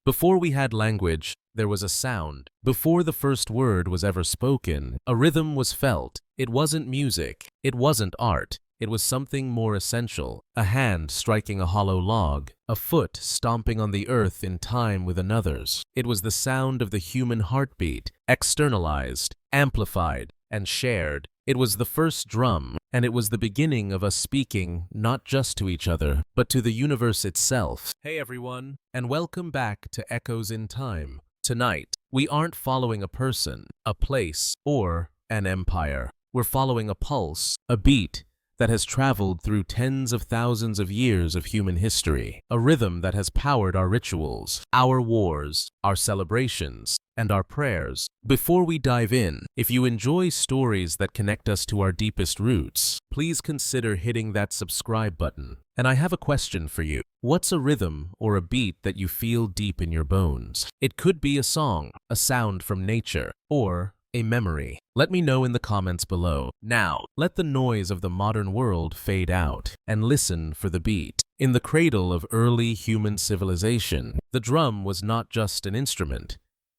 Before we had language, there was a sound. Before the first word was ever spoken, a rhythm was felt. It wasn't music. It wasn't art. It was something more essential. A hand striking a hollow log, a foot stomping on the earth in time with another's. It was the sound of the human heartbeat, externalized, amplified, and shared. It was the first drum, and it was the beginning of us speaking not just to each other, but to the universe itself. Hey everyone, and welcome back to Echoes in Time. Tonight, we aren't following a person, a place, or an empire. We're following a pulse, a beat, that has traveled through tens of thousands of years of human history, a rhythm that has powered our rituals, our wars, our celebrations, and our prayers. Before we dive in, if you enjoy stories that connect us to our deepest roots, please consider hitting that subscribe button. And I have a question for you. What's a rhythm or a beat that you feel deep in your bones? It could be a song, a sound from nature, or a memory. Let me know in the comments below. Now, let the noise of the modern world fade out and listen for the beat. In the cradle of early human civilization, the drum was not just an instrument.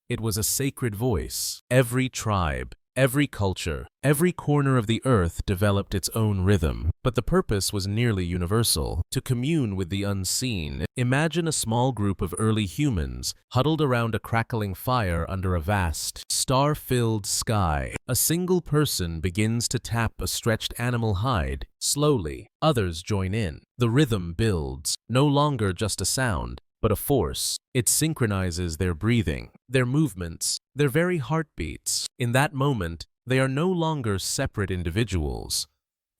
It was a sacred voice. Every tribe, every culture, every corner of the earth developed its own rhythm, but the purpose was nearly universal: to commune with the unseen. Imagine a small group of early humans huddled around a crackling fire under a vast, star-filled sky. A single person begins to tap a stretched animal hide. Slowly, others join in. The rhythm builds, no longer just a sound, but a force. It synchronizes their breathing, their movements, their very heartbeats. In that moment, they are no longer separate individuals.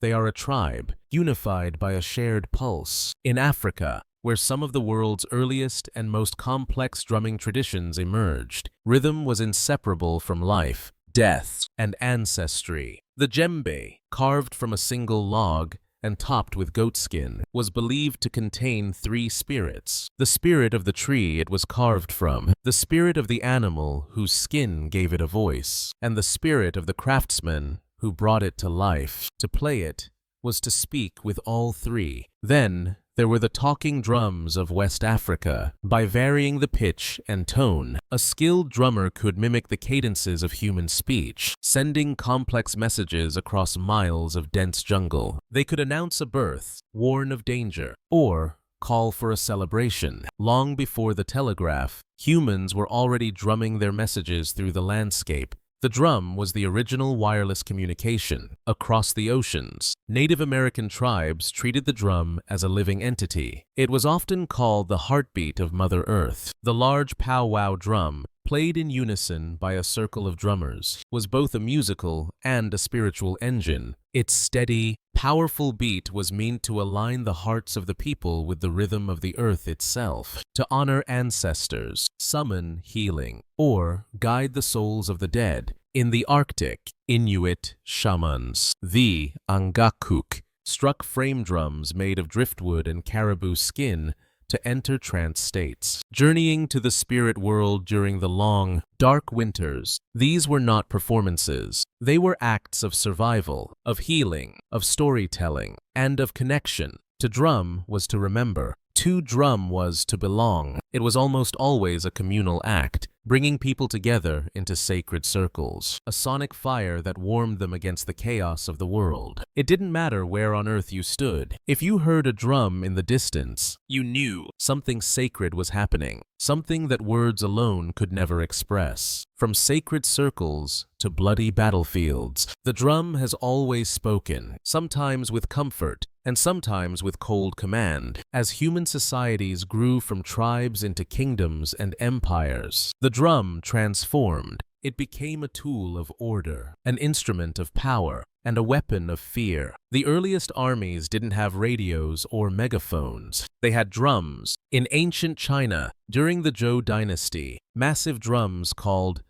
They are a tribe, unified by a shared pulse. In Africa, where some of the world's earliest and most complex drumming traditions emerged, rhythm was inseparable from life, death, and ancestry. The djembe, carved from a single log and topped with goatskin, was believed to contain three spirits: the spirit of the tree it was carved from, the spirit of the animal whose skin gave it a voice, and the spirit of the craftsman who brought it to life. To play it was to speak with all three. Then there were the talking drums of West Africa. By varying the pitch and tone, a skilled drummer could mimic the cadences of human speech, sending complex messages across miles of dense jungle. They could announce a birth, warn of danger, or call for a celebration. Long before the telegraph, humans were already drumming their messages through the landscape. The drum was the original wireless communication across the oceans. Native American tribes treated the drum as a living entity. It was often called the heartbeat of Mother Earth. The large powwow drum, played in unison by a circle of drummers, was both a musical and a spiritual engine. Its steady, powerful beat was meant to align the hearts of the people with the rhythm of the earth itself, to honor ancestors, summon healing, or guide the souls of the dead. In the Arctic, Inuit shamans, the Angakuk, struck frame drums made of driftwood and caribou skin to enter trance states, journeying to the spirit world during the long, dark winters. These were not performances. They were acts of survival, of healing, of storytelling, and of connection. To drum was to remember. To drum was to belong. It was almost always a communal act, bringing people together into sacred circles, a sonic fire that warmed them against the chaos of the world. It didn't matter where on earth you stood. If you heard a drum in the distance, you knew something sacred was happening, something that words alone could never express. From sacred circles to bloody battlefields, the drum has always spoken, sometimes with comfort, and sometimes with cold command. As human societies grew from tribes into kingdoms and empires, the drum transformed. It became a tool of order, an instrument of power, and a weapon of fear. The earliest armies didn't have radios or megaphones. They had drums. In ancient China, during the Zhou dynasty, massive drums called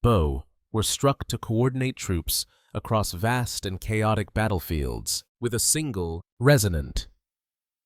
bo were struck to coordinate troops across vast and chaotic battlefields. With a single, resonant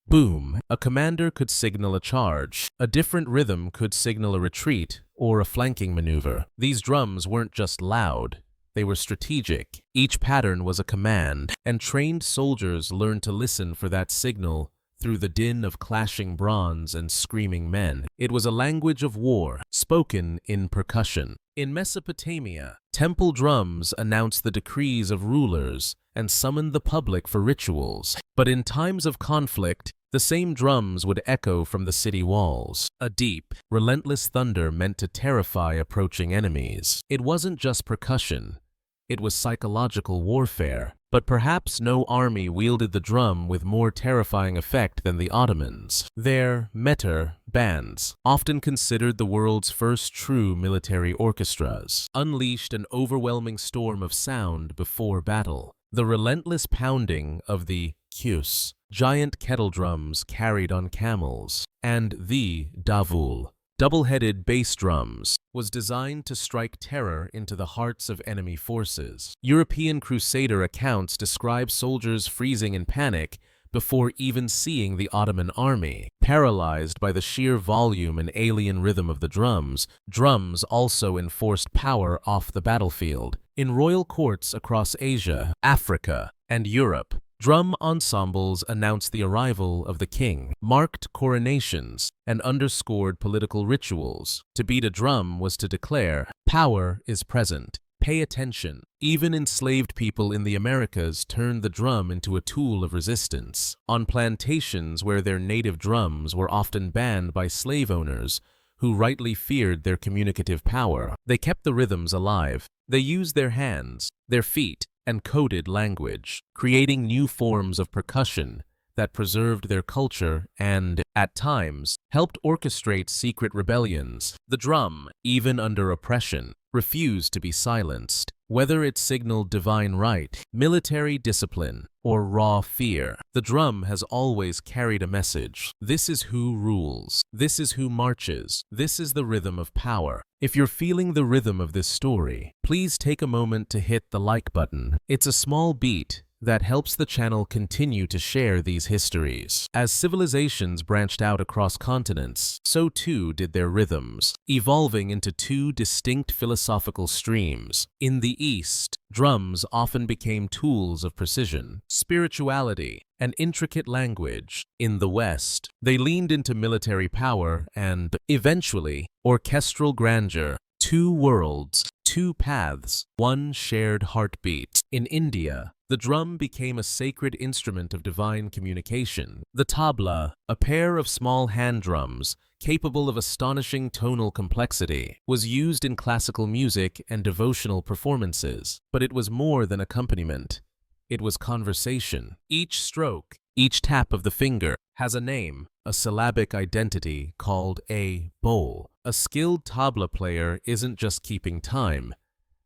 boom, a commander could signal a charge. A different rhythm could signal a retreat or a flanking maneuver. These drums weren't just loud, they were strategic. Each pattern was a command, and trained soldiers learned to listen for that signal through the din of clashing bronze and screaming men. It was a language of war, spoken in percussion. In Mesopotamia, temple drums announced the decrees of rulers and summoned the public for rituals. But in times of conflict, the same drums would echo from the city walls, a deep, relentless thunder meant to terrify approaching enemies. It wasn't just percussion, it was psychological warfare. But perhaps no army wielded the drum with more terrifying effect than the Ottomans. Their meter bands, often considered the world's first true military orchestras, unleashed an overwhelming storm of sound before battle. The relentless pounding of the kyus, giant kettle drums carried on camels, and the davul, double-headed bass drums, was designed to strike terror into the hearts of enemy forces. European Crusader accounts describe soldiers freezing in panic before even seeing the Ottoman army. Paralyzed by the sheer volume and alien rhythm of the drums, drums also enforced power off the battlefield. In royal courts across Asia, Africa, and Europe, drum ensembles announced the arrival of the king, marked coronations, and underscored political rituals. To beat a drum was to declare, "Power is present. Pay attention." Even enslaved people in the Americas turned the drum into a tool of resistance. On plantations where their native drums were often banned by slave owners, who rightly feared their communicative power, they kept the rhythms alive. They used their hands, their feet, and coded language, creating new forms of percussion that preserved their culture and, at times, helped orchestrate secret rebellions. The drum, even under oppression, refused to be silenced. Whether it signaled divine right, military discipline, or raw fear, the drum has always carried a message. This is who rules. This is who marches. This is the rhythm of power. If you're feeling the rhythm of this story, please take a moment to hit the like button. It's a small beat that helps the channel continue to share these histories. As civilizations branched out across continents, so too did their rhythms, evolving into two distinct philosophical streams. In the East, drums often became tools of precision, spirituality, and intricate language. In the West, they leaned into military power and, eventually, orchestral grandeur. Two worlds, two paths, one shared heartbeat. In India, the drum became a sacred instrument of divine communication. The tabla, a pair of small hand drums capable of astonishing tonal complexity, was used in classical music and devotional performances. But it was more than accompaniment. It was conversation. Each stroke, each tap of the finger has a name, a syllabic identity called a bowl. A skilled tabla player isn't just keeping time.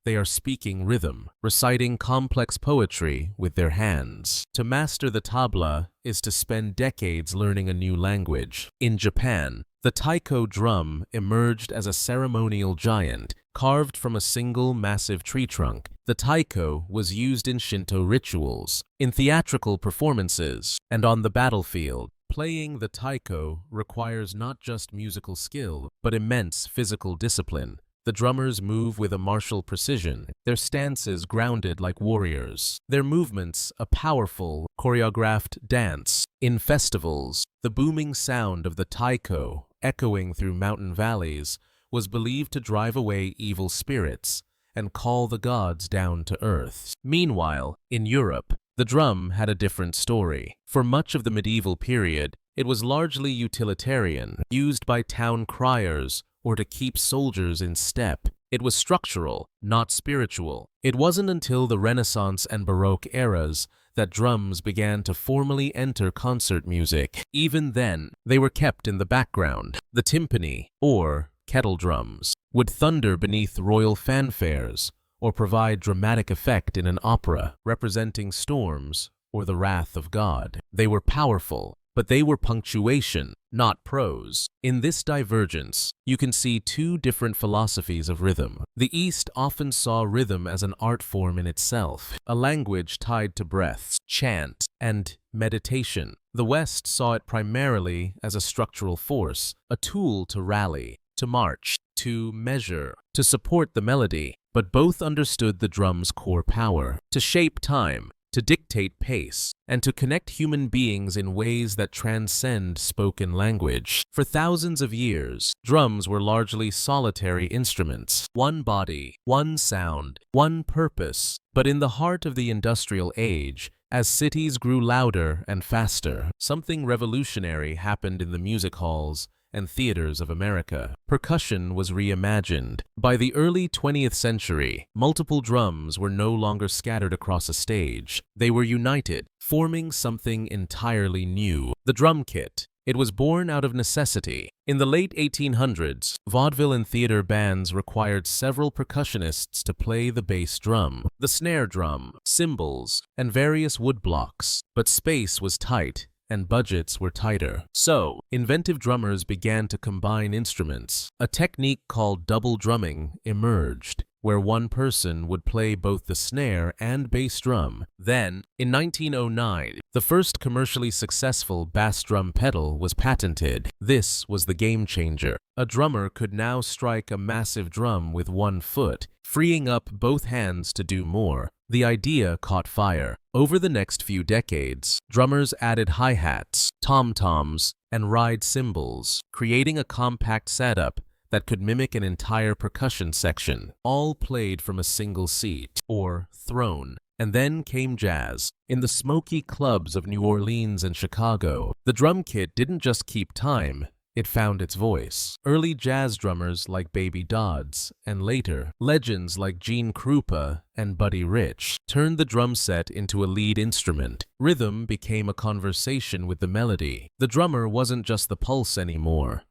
They are speaking rhythm, reciting complex poetry with their hands. To master the tabla is to spend decades learning a new language. In Japan, the taiko drum emerged as a ceremonial giant, carved from a single massive tree trunk. The taiko was used in Shinto rituals, in theatrical performances, and on the battlefield. Playing the taiko requires not just musical skill, but immense physical discipline. The drummers move with a martial precision, their stances grounded like warriors, their movements a powerful, choreographed dance. In festivals, the booming sound of the taiko, echoing through mountain valleys, was believed to drive away evil spirits and call the gods down to earth. Meanwhile, in Europe, the drum had a different story. For much of the medieval period, it was largely utilitarian, used by town criers or to keep soldiers in step. It was structural, not spiritual. It wasn't until the Renaissance and Baroque eras that drums began to formally enter concert music. Even then, they were kept in the background. The timpani, or kettle drums, would thunder beneath royal fanfares or provide dramatic effect in an opera, representing storms or the wrath of God. They were powerful, but they were punctuation, not prose. In this divergence, you can see two different philosophies of rhythm. The East often saw rhythm as an art form in itself, a language tied to breaths, chant, and meditation. The West saw it primarily as a structural force, a tool to rally, to march, to measure, to support the melody. But both understood the drum's core power, to shape time, to dictate pace, and to connect human beings in ways that transcend spoken language. For thousands of years, drums were largely solitary instruments. One body, one sound, one purpose. But in the heart of the industrial age, as cities grew louder and faster, something revolutionary happened in the music halls and theaters of America. Percussion was reimagined. By the early 20th century, multiple drums were no longer scattered across a stage. They were united, forming something entirely new: the drum kit. It was born out of necessity. In the late 1800s, vaudeville and theater bands required several percussionists to play the bass drum, the snare drum, cymbals, and various woodblocks. But space was tight, and budgets were tighter. So, inventive drummers began to combine instruments. A technique called double drumming emerged, where one person would play both the snare and bass drum. Then, in 1909, the first commercially successful bass drum pedal was patented. This was the game changer. A drummer could now strike a massive drum with one foot, freeing up both hands to do more. The idea caught fire. Over the next few decades, drummers added hi-hats, tom-toms, and ride cymbals, creating a compact setup that could mimic an entire percussion section, all played from a single seat, or throne. And then came jazz. In the smoky clubs of New Orleans and Chicago, the drum kit didn't just keep time, it found its voice. Early jazz drummers like Baby Dodds, and later, legends like Gene Krupa and Buddy Rich, turned the drum set into a lead instrument. Rhythm became a conversation with the melody. The drummer wasn't just the pulse anymore.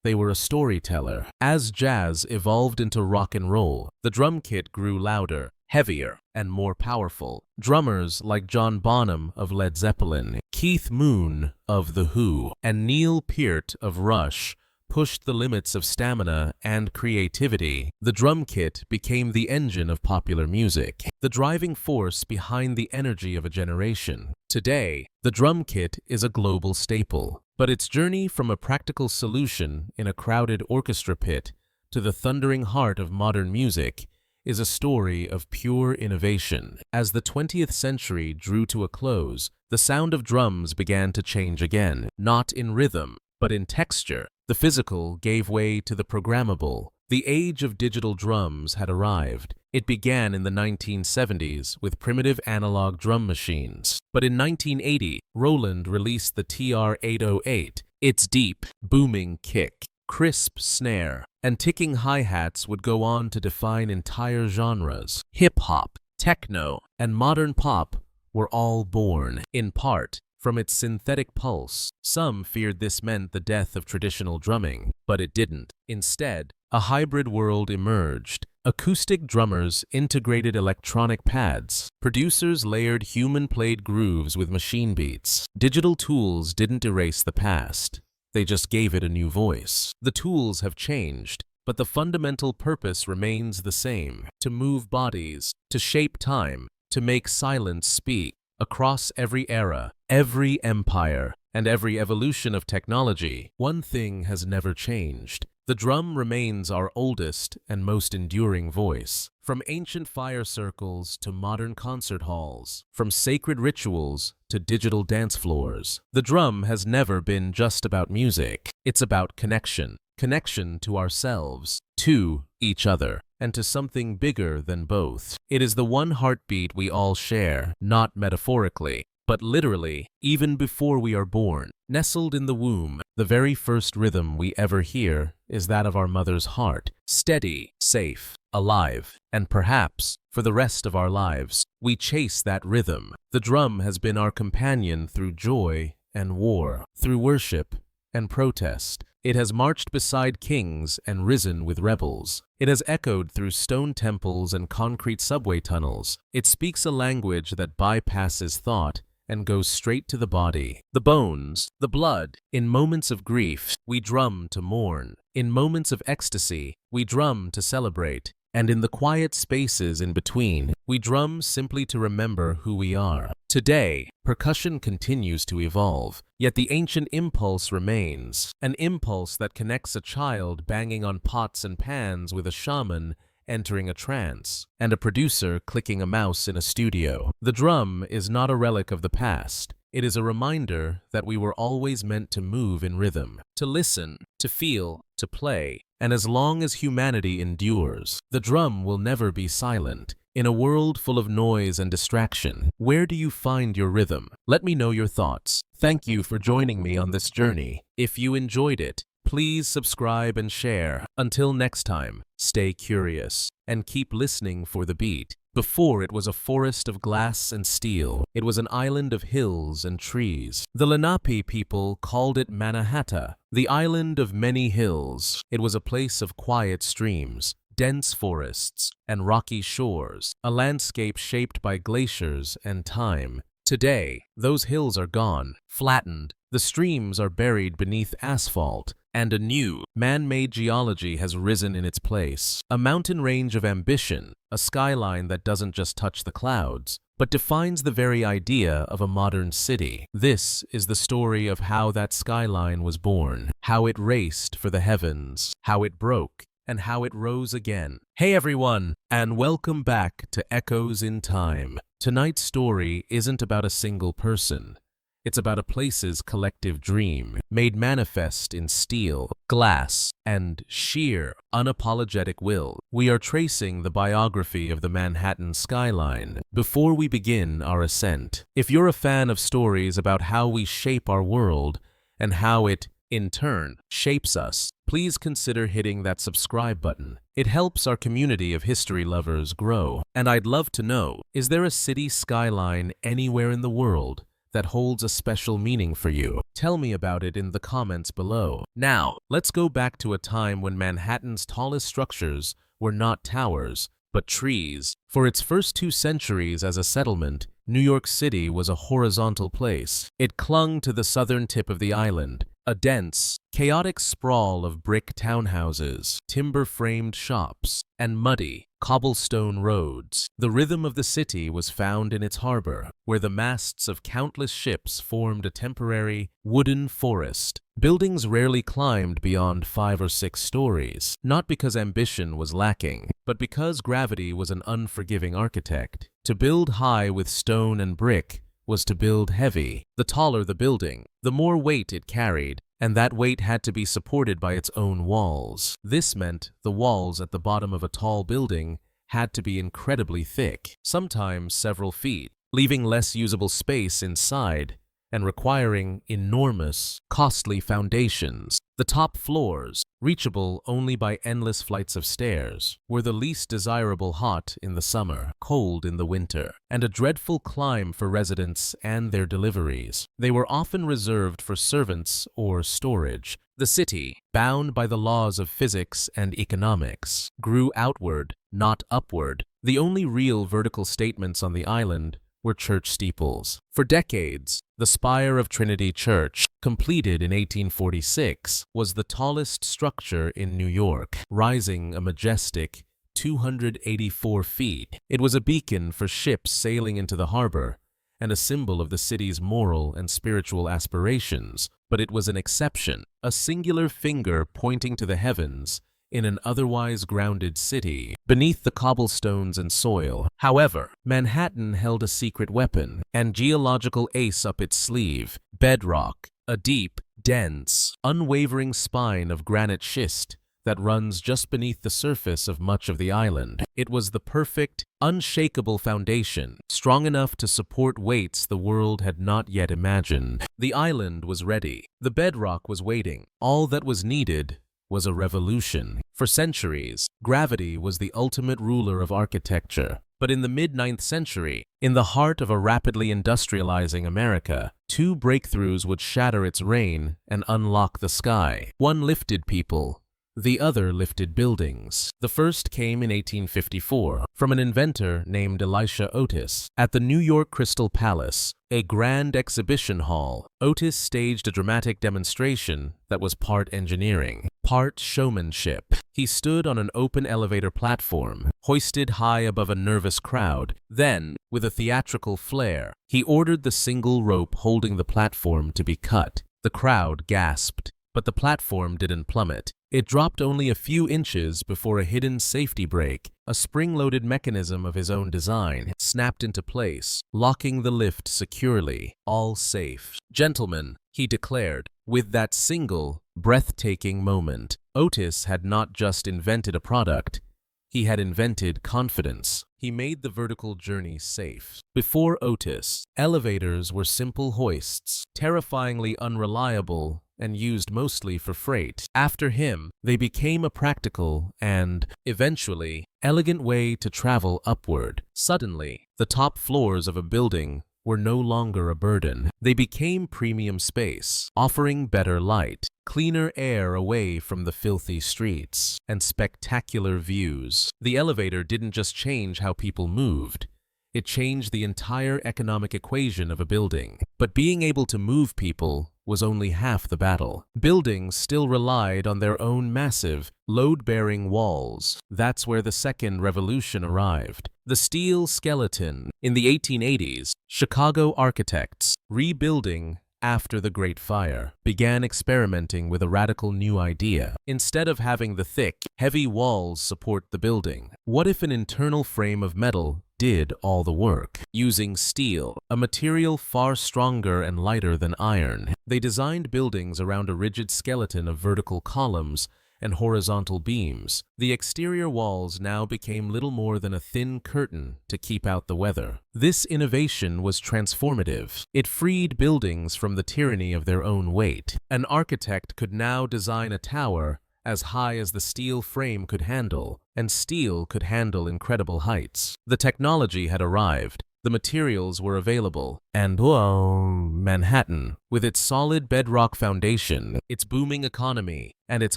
They were a storyteller. As jazz evolved into rock and roll, the drum kit grew louder, heavier, and more powerful. Drummers like John Bonham of Led Zeppelin, Keith Moon of The Who, and Neil Peart of Rush pushed the limits of stamina and creativity. The drum kit became the engine of popular music, the driving force behind the energy of a generation. Today, the drum kit is a global staple, but its journey from a practical solution in a crowded orchestra pit to the thundering heart of modern music is a story of pure innovation. As the 20th century drew to a close, the sound of drums began to change again, not in rhythm, but in texture. The physical gave way to the programmable. The age of digital drums had arrived. It began in the 1970s with primitive analog drum machines. But in 1980, Roland released the TR-808. Its deep, booming kick, crisp snare, and ticking hi-hats would go on to define entire genres. Hip-hop, techno, and modern pop were all born, in part, from its synthetic pulse. Some feared this meant the death of traditional drumming, but it didn't. Instead, a hybrid world emerged. Acoustic drummers integrated electronic pads. Producers layered human-played grooves with machine beats. Digital tools didn't erase the past. They just gave it a new voice. The tools have changed, but the fundamental purpose remains the same: to move bodies, to shape time, to make silence speak. Across every era, every empire, and every evolution of technology, one thing has never changed. The drum remains our oldest and most enduring voice. From ancient fire circles to modern concert halls, from sacred rituals to digital dance floors, the drum has never been just about music. It's about connection. Connection to ourselves, to each other, and to something bigger than both. It is the one heartbeat we all share, not metaphorically, but literally, even before we are born. Nestled in the womb, the very first rhythm we ever hear is that of our mother's heart, steady, safe, alive, and perhaps, for the rest of our lives, we chase that rhythm. The drum has been our companion through joy and war, through worship and protest. It has marched beside kings and risen with rebels. It has echoed through stone temples and concrete subway tunnels. It speaks a language that bypasses thought and goes straight to the body, the bones, the blood. In moments of grief, we drum to mourn. In moments of ecstasy, we drum to celebrate. And in the quiet spaces in between, we drum simply to remember who we are. Today, percussion continues to evolve, yet the ancient impulse remains, an impulse that connects a child banging on pots and pans with a shaman entering a trance, and a producer clicking a mouse in a studio. The drum is not a relic of the past. It is a reminder that we were always meant to move in rhythm, to listen, to feel, to play, and as long as humanity endures, the drum will never be silent. In a world full of noise and distraction, where do you find your rhythm? Let me know your thoughts. Thank you for joining me on this journey. If you enjoyed it, please subscribe and share. Until next time, stay curious and keep listening for the beat. Before, it was a forest of glass and steel. It was an island of hills and trees. The Lenape people called it Mannahatta, the island of many hills. It was a place of quiet streams, dense forests, and rocky shores, a landscape shaped by glaciers and time. Today, those hills are gone, flattened, the streams are buried beneath asphalt, and a new, man-made geology has risen in its place. A mountain range of ambition, a skyline that doesn't just touch the clouds, but defines the very idea of a modern city. This is the story of how that skyline was born, how it raced for the heavens, how it broke, and how it rose again. Hey everyone, and welcome back to Echoes in Time. Tonight's story isn't about a single person. It's about a place's collective dream, made manifest in steel, glass, and sheer, unapologetic will. We are tracing the biography of the Manhattan skyline before we begin our ascent. If you're a fan of stories about how we shape our world and how it, in turn, shapes us, please consider hitting that subscribe button. It helps our community of history lovers grow. And I'd love to know, is there a city skyline anywhere in the world that holds a special meaning for you? Tell me about it in the comments below. Now, let's go back to a time when Manhattan's tallest structures were not towers, but trees. For its first 2 centuries as a settlement, New York City was a horizontal place. It clung to the southern tip of the island, a dense, chaotic sprawl of brick townhouses, timber-framed shops, and muddy, cobblestone roads. The rhythm of the city was found in its harbor, where the masts of countless ships formed a temporary, wooden forest. Buildings rarely climbed beyond 5 or 6 stories, not because ambition was lacking, but because gravity was an unforgiving architect. To build high with stone and brick was to build heavy. The taller the building, the more weight it carried, and that weight had to be supported by its own walls. This meant the walls at the bottom of a tall building had to be incredibly thick, sometimes several feet, leaving less usable space inside and requiring enormous, costly foundations. The top floors, reachable only by endless flights of stairs, were the least desirable, hot in the summer, cold in the winter, and a dreadful climb for residents and their deliveries. They were often reserved for servants or storage. The city, bound by the laws of physics and economics, grew outward, not upward. The only real vertical statements on the island were church steeples. For decades, the spire of Trinity Church, completed in 1846, was the tallest structure in New York, rising a majestic 284 feet. It was a beacon for ships sailing into the harbor and a symbol of the city's moral and spiritual aspirations, but it was an exception, a singular finger pointing to the heavens in an otherwise grounded city, beneath the cobblestones and soil. However, Manhattan held a secret weapon and geological ace up its sleeve: bedrock, a deep, dense, unwavering spine of granite schist that runs just beneath the surface of much of the island. It was the perfect, unshakable foundation, strong enough to support weights the world had not yet imagined. The island was ready. The bedrock was waiting. All that was needed was a revolution. For centuries, gravity was the ultimate ruler of architecture. But in the mid-9th century, in the heart of a rapidly industrializing America, 2 breakthroughs would shatter its reign and unlock the sky. One lifted people, the other lifted buildings. The first came in 1854 from an inventor named Elisha Otis. At the New York Crystal Palace, a grand exhibition hall, Otis staged a dramatic demonstration that was part engineering, part showmanship. He stood on an open elevator platform, hoisted high above a nervous crowd. Then, with a theatrical flair, he ordered the single rope holding the platform to be cut. The crowd gasped, but the platform didn't plummet. It dropped only a few inches before a hidden safety brake, a spring-loaded mechanism of his own design, snapped into place, locking the lift securely. All safe. "Gentlemen," he declared, with that single, breathtaking moment. Otis had not just invented a product, he had invented confidence. He made the vertical journey safe. Before Otis, elevators were simple hoists, terrifyingly unreliable and used mostly for freight. After him, they became a practical and, eventually, elegant way to travel upward. Suddenly, the top floors of a building were no longer a burden. They became premium space, offering better light, cleaner air away from the filthy streets, and spectacular views. The elevator didn't just change how people moved, it changed the entire economic equation of a building. But being able to move people was only half the battle. Buildings still relied on their own massive, load-bearing walls. That's where the second revolution arrived. The steel skeleton. In the 1880s, Chicago architects, rebuilding after the Great Fire, began experimenting with a radical new idea. Instead of having the thick, heavy walls support the building, what if an internal frame of metal did all the work? Using steel, a material far stronger and lighter than iron, they designed buildings around a rigid skeleton of vertical columns and horizontal beams. The exterior walls now became little more than a thin curtain to keep out the weather. This innovation was transformative. It freed buildings from the tyranny of their own weight. An architect could now design a tower as high as the steel frame could handle, and steel could handle incredible heights. The technology had arrived. The materials were available, and Manhattan, with its solid bedrock foundation, its booming economy, and its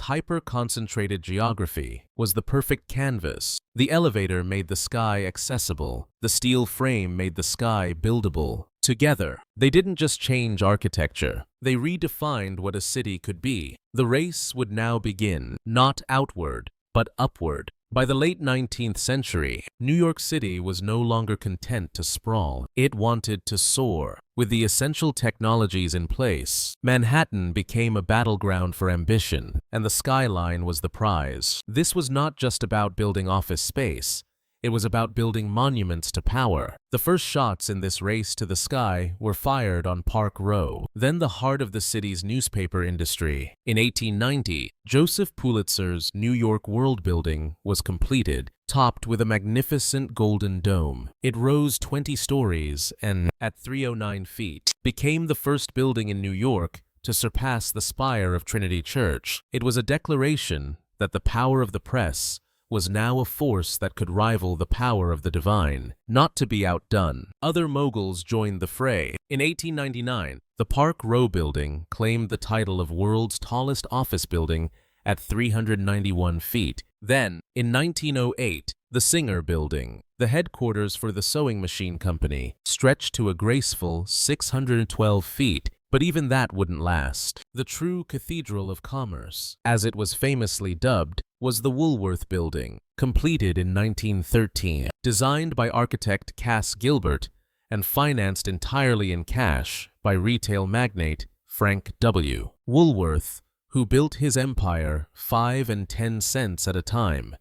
hyper-concentrated geography, was the perfect canvas. The elevator made the sky accessible. The steel frame made the sky buildable. Together, they didn't just change architecture, they redefined what a city could be. The race would now begin, not outward, but upward. By the late 19th century, New York City was no longer content to sprawl. It wanted to soar. With the essential technologies in place, Manhattan became a battleground for ambition, and the skyline was the prize. This was not just about building office space. It was about building monuments to power. The first shots in this race to the sky were fired on Park Row, then the heart of the city's newspaper industry. In 1890, Joseph Pulitzer's New York World Building was completed, topped with a magnificent golden dome. It rose 20 stories and, at 309 feet, became the first building in New York to surpass the spire of Trinity Church. It was a declaration that the power of the press was now a force that could rival the power of the divine. Not to be outdone, other moguls joined the fray. In 1899, the Park Row building claimed the title of world's tallest office building at 391 feet. Then, in 1908, the Singer Building, the headquarters for the sewing machine company, stretched to a graceful 612 feet. But even that wouldn't last. The true cathedral of commerce, as it was famously dubbed, was the Woolworth Building, completed in 1913. Designed by architect Cass Gilbert and financed entirely in cash by retail magnate Frank W. Woolworth, who built his empire 5 and 10 cents at a time.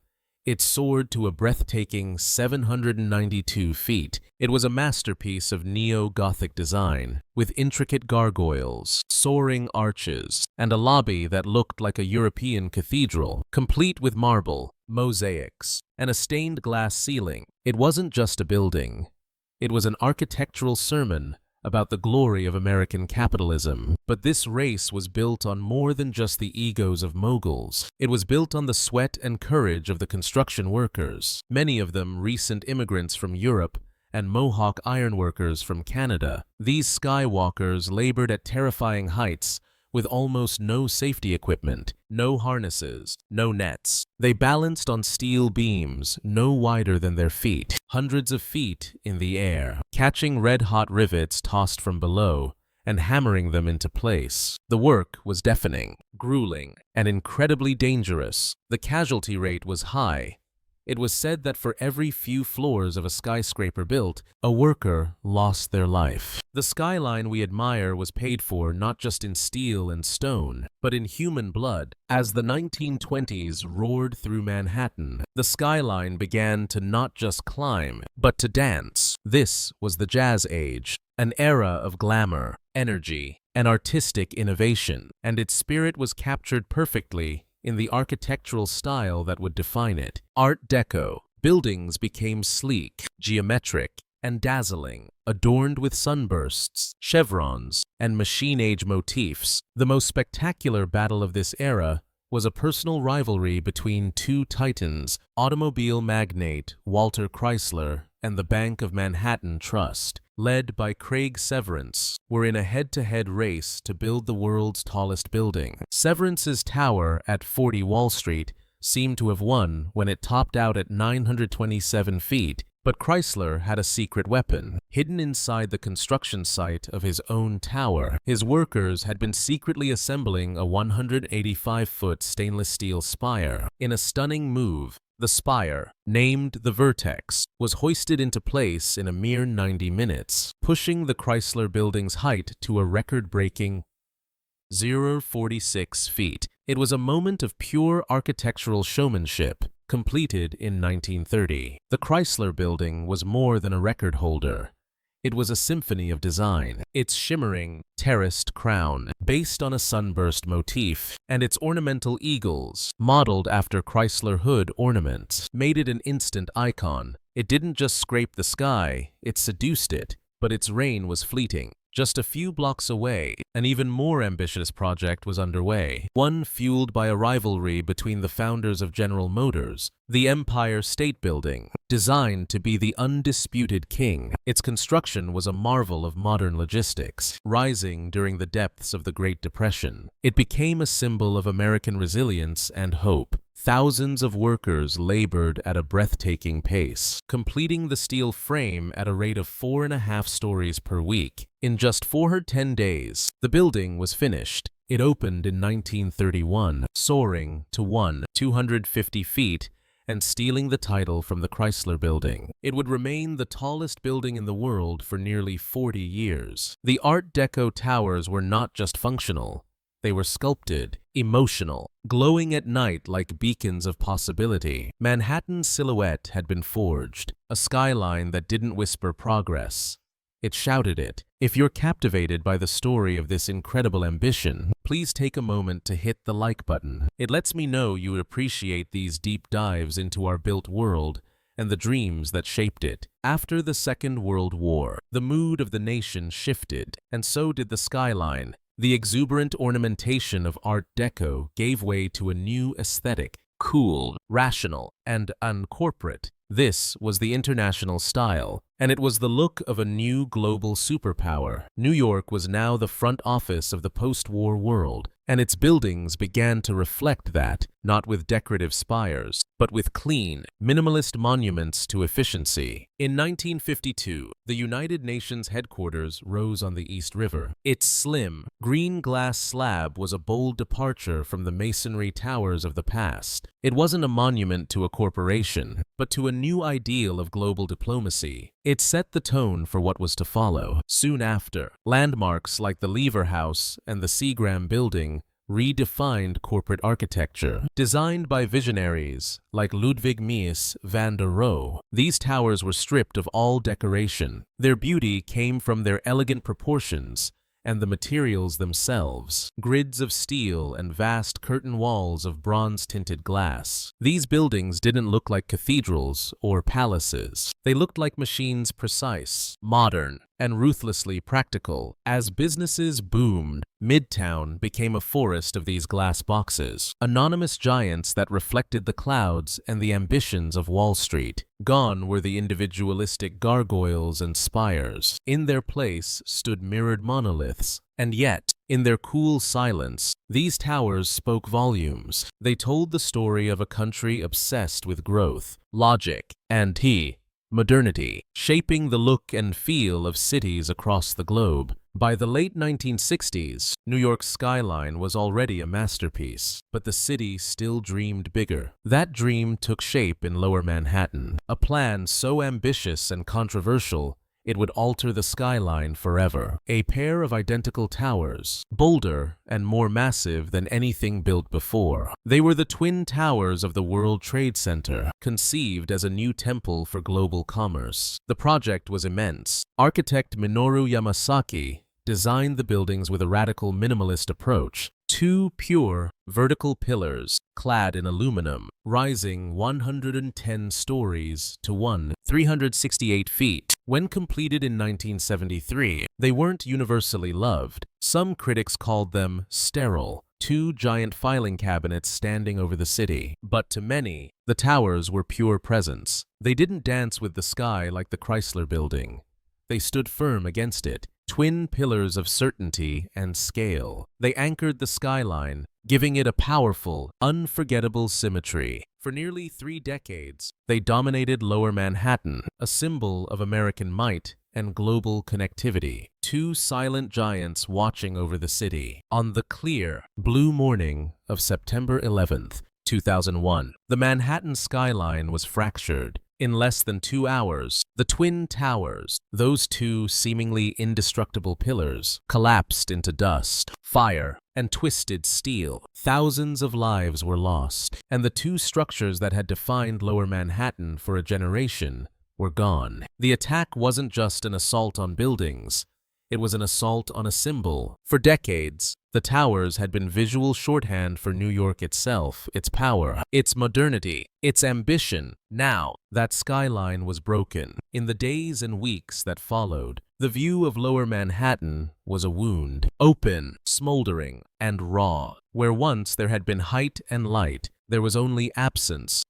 It soared to a breathtaking 792 feet. It was a masterpiece of neo-Gothic design, with intricate gargoyles, soaring arches, and a lobby that looked like a European cathedral, complete with marble, mosaics, and a stained glass ceiling. It wasn't just a building. It was an architectural sermon about the glory of American capitalism. But this race was built on more than just the egos of moguls. It was built on the sweat and courage of the construction workers, many of them recent immigrants from Europe and Mohawk ironworkers from Canada. These skywalkers labored at terrifying heights with almost no safety equipment, no harnesses, no nets. They balanced on steel beams no wider than their feet, hundreds of feet in the air, catching red-hot rivets tossed from below and hammering them into place. The work was deafening, grueling, and incredibly dangerous. The casualty rate was high, It was said that for every few floors of a skyscraper built, a worker lost their life. The skyline we admire was paid for not just in steel and stone, but in human blood. As the 1920s roared through Manhattan, the skyline began to not just climb, but to dance. This was the Jazz Age, an era of glamour, energy, and artistic innovation, and its spirit was captured perfectly in the architectural style that would define it. Art Deco. Buildings became sleek, geometric, and dazzling, adorned with sunbursts, chevrons, and machine-age motifs. The most spectacular battle of this era was a personal rivalry between two titans, automobile magnate Walter Chrysler and the Bank of Manhattan Trust, led by Craig Severance, were in a head-to-head race to build the world's tallest building. Severance's tower at 40 Wall Street seemed to have won when it topped out at 927 feet, but Chrysler had a secret weapon. Hidden inside the construction site of his own tower, his workers had been secretly assembling a 185-foot stainless steel spire. In a stunning move, the spire, named the Vertex, was hoisted into place in a mere 90 minutes, pushing the Chrysler building's height to a record-breaking 0.46 feet. It was a moment of pure architectural showmanship, completed in 1930. The Chrysler building was more than a record holder. It was a symphony of design. Its shimmering, terraced crown, based on a sunburst motif, and its ornamental eagles, modeled after Chrysler hood ornaments, made it an instant icon. It didn't just scrape the sky, it seduced it, but its reign was fleeting. Just a few blocks away, an even more ambitious project was underway, one fueled by a rivalry between the founders of General Motors, the Empire State Building, designed to be the undisputed king. Its construction was a marvel of modern logistics, rising during the depths of the Great Depression. It became a symbol of American resilience and hope. Thousands of workers labored at a breathtaking pace, completing the steel frame at a rate of 4.5 stories per week. In just 410 days, the building was finished. It opened in 1931, soaring to 250 feet and stealing the title from the Chrysler Building. It would remain the tallest building in the world for nearly 40 years. The Art Deco towers were not just functional. They were sculpted, emotional, glowing at night like beacons of possibility. Manhattan's silhouette had been forged, a skyline that didn't whisper progress. It shouted it. If you're captivated by the story of this incredible ambition, please take a moment to hit the like button. It lets me know you appreciate these deep dives into our built world and the dreams that shaped it. After the Second World War, the mood of the nation shifted, and so did the skyline. The exuberant ornamentation of Art Deco gave way to a new aesthetic, cool, rational, and uncorporate. This was the international style, and it was the look of a new global superpower. New York was now the front office of the post-war world, and its buildings began to reflect that, not with decorative spires, but with clean, minimalist monuments to efficiency. In 1952, the United Nations headquarters rose on the East River. Its slim, green glass slab was a bold departure from the masonry towers of the past. It wasn't a monument to a corporation, but to a new ideal of global diplomacy. It set the tone for what was to follow. Soon after, landmarks like the Lever House and the Seagram Building redefined corporate architecture. Designed by visionaries like Ludwig Mies van der Rohe, these towers were stripped of all decoration. Their beauty came from their elegant proportions and the materials themselves, grids of steel and vast curtain walls of bronze-tinted glass. These buildings didn't look like cathedrals or palaces. They looked like machines, precise, modern, and ruthlessly practical. As businesses boomed, Midtown became a forest of these glass boxes, anonymous giants that reflected the clouds and the ambitions of Wall Street. Gone were the individualistic gargoyles and spires. In their place stood mirrored monoliths. And yet, in their cool silence, these towers spoke volumes. They told the story of a country obsessed with growth, logic, and modernity, shaping the look and feel of cities across the globe. By the late 1960s, New York's skyline was already a masterpiece, but the city still dreamed bigger. That dream took shape in Lower Manhattan, a plan so ambitious and controversial it would alter the skyline forever. A pair of identical towers, bolder and more massive than anything built before. They were the twin towers of the World Trade Center, conceived as a new temple for global commerce. The project was immense. Architect Minoru Yamasaki designed the buildings with a radical minimalist approach. Two pure, vertical pillars, clad in aluminum, rising 110 stories to 368 feet. When completed in 1973, they weren't universally loved. Some critics called them sterile, two giant filing cabinets standing over the city. But to many, the towers were pure presence. They didn't dance with the sky like the Chrysler Building. They stood firm against it, twin pillars of certainty and scale. They anchored the skyline, giving it a powerful, unforgettable symmetry. For nearly 3 decades, they dominated Lower Manhattan, a symbol of American might and global connectivity. Two silent giants watching over the city. On the clear, blue morning of September 11th, 2001, the Manhattan skyline was fractured. In less than 2 hours, the Twin Towers, those two seemingly indestructible pillars, collapsed into dust, fire, and twisted steel. Thousands of lives were lost, and the two structures that had defined Lower Manhattan for a generation were gone. The attack wasn't just an assault on buildings. It was an assault on a symbol. For decades, the towers had been visual shorthand for New York itself, its power, its modernity, its ambition. Now, that skyline was broken. In the days and weeks that followed, the view of Lower Manhattan was a wound, open, smoldering, and raw. Where once there had been height and light, there was only absence.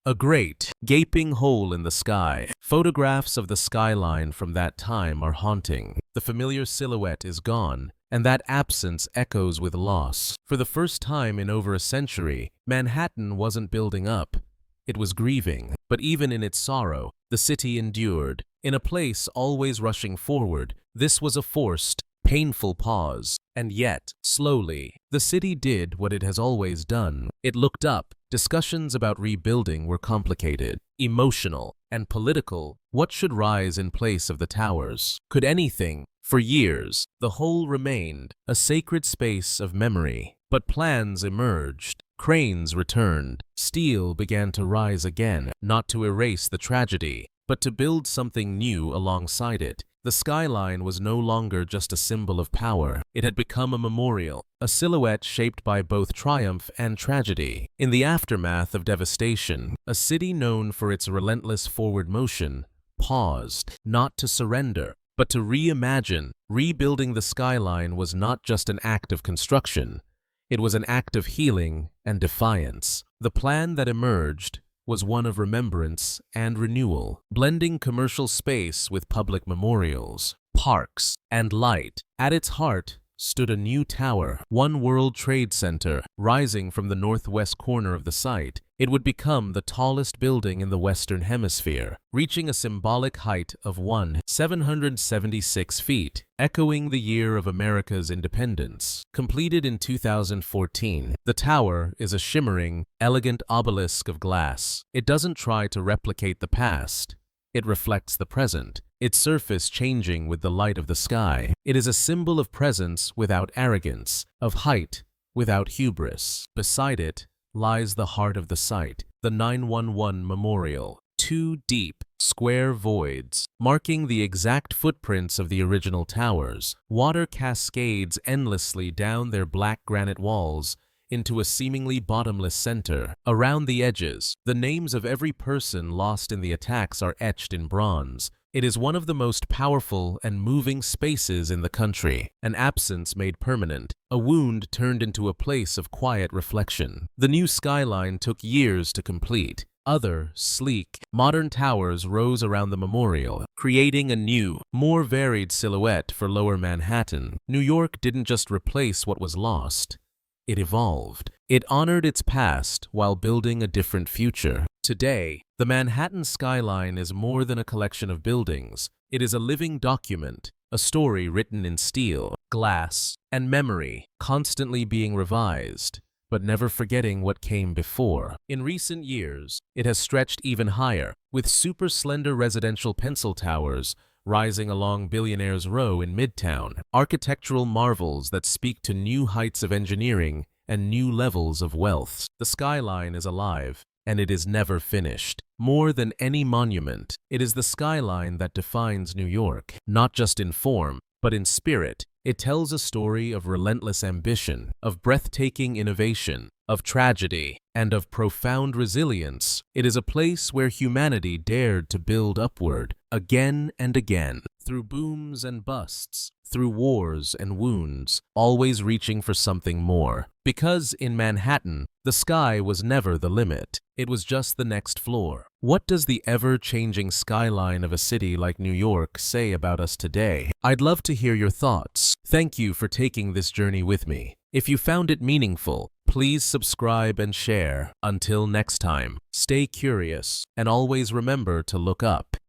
A great, gaping hole in the sky. Photographs of the skyline from that time are haunting. The familiar silhouette is gone, and that absence echoes with loss. For the first time in over a century, Manhattan wasn't building up. It was grieving. But even in its sorrow, the city endured. In a place always rushing forward, this was a forced, painful pause. And yet, slowly, the city did what it has always done. It looked up. Discussions about rebuilding were complicated, emotional, and political. What should rise in place of the towers? Could anything? For years, the whole remained a sacred space of memory. But plans emerged. Cranes returned. Steel began to rise again, not to erase the tragedy, but to build something new alongside it. The skyline was no longer just a symbol of power. It had become a memorial, a silhouette shaped by both triumph and tragedy. In the aftermath of devastation, a city known for its relentless forward motion paused, not to surrender, but to reimagine. Rebuilding the skyline was not just an act of construction. It was an act of healing and defiance. The plan that emerged was one of remembrance and renewal, blending commercial space with public memorials, parks, and light. At its heart stood a new tower, One World Trade Center, rising from the northwest corner of the site. It would become the tallest building in the Western Hemisphere, reaching a symbolic height of 776 feet, echoing the year of America's independence. Completed in 2014, the tower is a shimmering, elegant obelisk of glass. It doesn't try to replicate the past. It reflects the present, its surface changing with the light of the sky. It is a symbol of presence without arrogance, of height without hubris. Beside it lies the heart of the site, the 911 Memorial. Two deep, square voids, marking the exact footprints of the original towers. Water cascades endlessly down their black granite walls into a seemingly bottomless center. Around the edges, the names of every person lost in the attacks are etched in bronze. It is one of the most powerful and moving spaces in the country. An absence made permanent, a wound turned into a place of quiet reflection. The new skyline took years to complete. Other, sleek, modern towers rose around the memorial, creating a new, more varied silhouette for Lower Manhattan. New York didn't just replace what was lost. It evolved. It honored its past while building a different future. Today, the Manhattan skyline is more than a collection of buildings. It is a living document, a story written in steel, glass, and memory, constantly being revised, but never forgetting what came before. In recent years, it has stretched even higher, with super slender residential pencil towers rising along Billionaires Row in Midtown, architectural marvels that speak to new heights of engineering and new levels of wealth. The skyline is alive, and it is never finished. More than any monument, it is the skyline that defines New York, not just in form, but in spirit. It tells a story of relentless ambition, of breathtaking innovation, of tragedy, and of profound resilience. It is a place where humanity dared to build upward, again and again, through booms and busts, through wars and wounds, always reaching for something more. Because in Manhattan, the sky was never the limit. It was just the next floor. What does the ever-changing skyline of a city like New York say about us today? I'd love to hear your thoughts. Thank you for taking this journey with me. If you found it meaningful, please subscribe and share. Until next time, stay curious and always remember to look up.